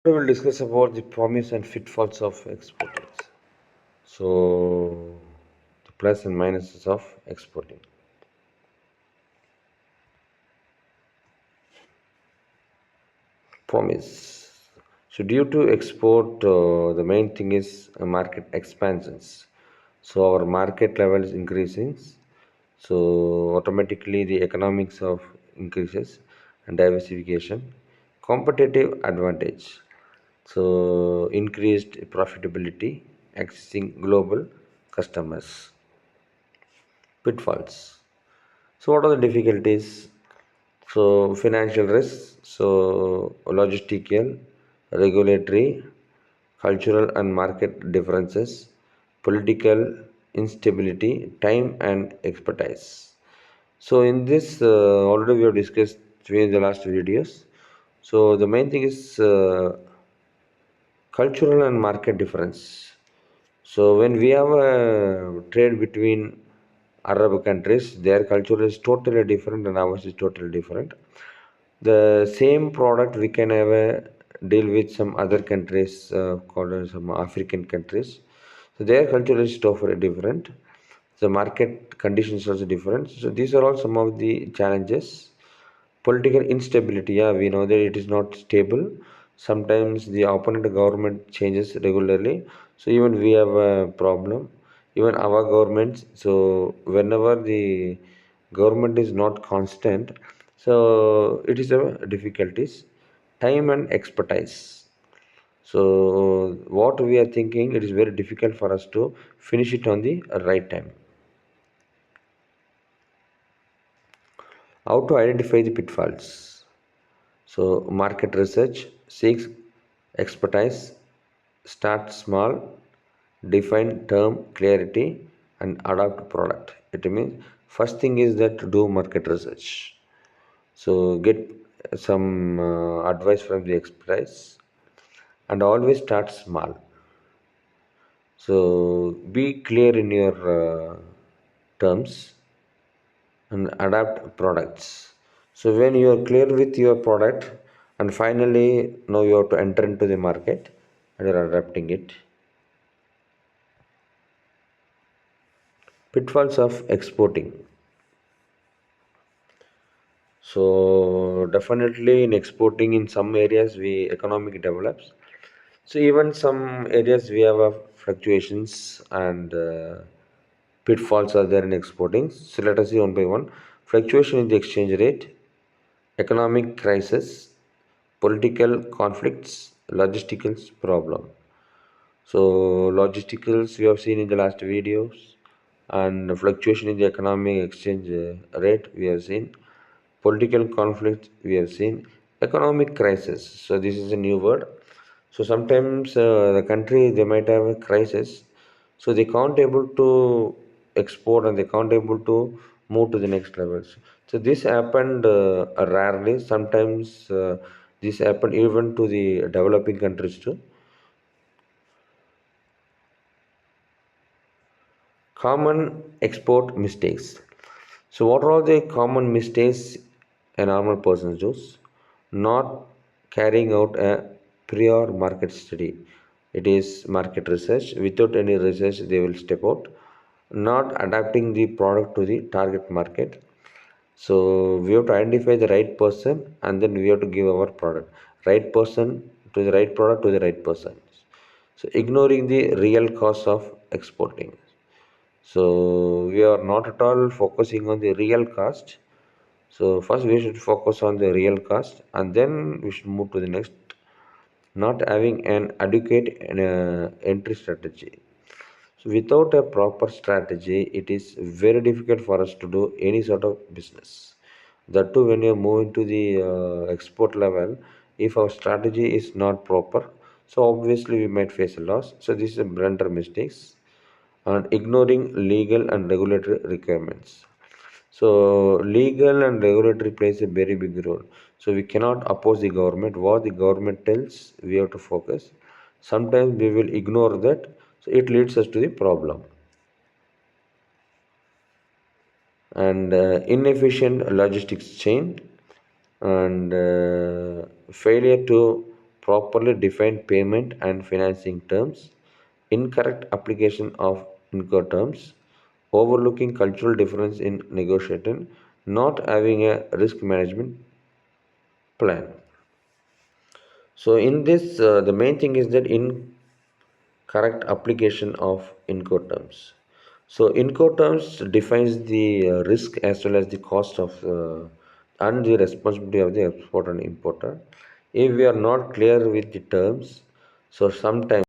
We will discuss about the promise and pitfalls of exporting. So, the plus and minuses of exporting. Promise. So, due to export, the main thing is market expansions. So, our market level is increasing. So, automatically the economics of increases and diversification, competitive advantage. So, increased profitability, accessing global customers. Pitfalls. So, what are the difficulties? So, financial risks, so logistical, regulatory, cultural and market differences, political instability, time and expertise. So, in this, already we have discussed in the last videos. So, the main thing is cultural and market difference. So when we have a trade between Arab countries, their culture is totally different and ours is totally different. The same product we can have a deal with some other countries called as some African countries. So their culture is totally different. The market conditions are also different. So these are all some of the challenges. Political instability, yeah, we know that it is not stable. Sometimes the opponent government changes regularly, so even we have a problem, even our governments. So whenever the government is not constant, so it is a difficulties. Time and expertise. So what we are thinking, it is very difficult for us to finish it on the right time. How to identify the pitfalls? So, market research seeks expertise, start small, define term clarity, and adapt product. It means first thing is that do market research. So, get some advice from the expertise and always start small. So, be clear in your terms and adapt products. So when you are clear with your product and finally now you have to enter into the market and you are adapting it. Pitfalls of exporting. So definitely in exporting, in some areas we economic develops. So even some areas we have fluctuations and pitfalls are there in exporting. So let us see one by one. Fluctuation in the exchange rate, economic crisis, political conflicts, logistical problem. So logisticals we have seen in the last videos, and fluctuation in the economic exchange rate we have seen, political conflict we have seen, economic crisis. So this is a new word. So sometimes the country they might have a crisis, so they can't able to export and they can't able to move to the next levels. So this happened rarely. Sometimes this happened even to the developing countries too. Common export mistakes. So, what are all the common mistakes a normal person does? Not carrying out a prior market study. It is market research. Without any research, they will step out. Not adapting the product to the target market. So, we have to identify the right person and then we have to give our product. Right person to the right product to the right person. So, ignoring the real cost of exporting. So we are not at all focusing on the real cost. So first we should focus on the real cost and then we should move to the next. Not having an adequate entry strategy. So without a proper strategy, it is very difficult for us to do any sort of business. That too, when you move to the export level, if our strategy is not proper, so obviously we might face a loss. So this is a blunder mistakes and ignoring legal and regulatory requirements. So legal and regulatory plays a very big role. So we cannot oppose the government. What the government tells, we have to focus. Sometimes we will ignore that. So it leads us to the problem. And inefficient logistics chain and failure to properly defined payment and financing terms, incorrect application of Incoterms, overlooking cultural difference in negotiating, not having a risk management plan. So in this, the main thing is that incorrect application of Incoterms. So Incoterms defines the risk as well as the cost of and the responsibility of the exporter and importer. If we are not clear with the terms, so sometimes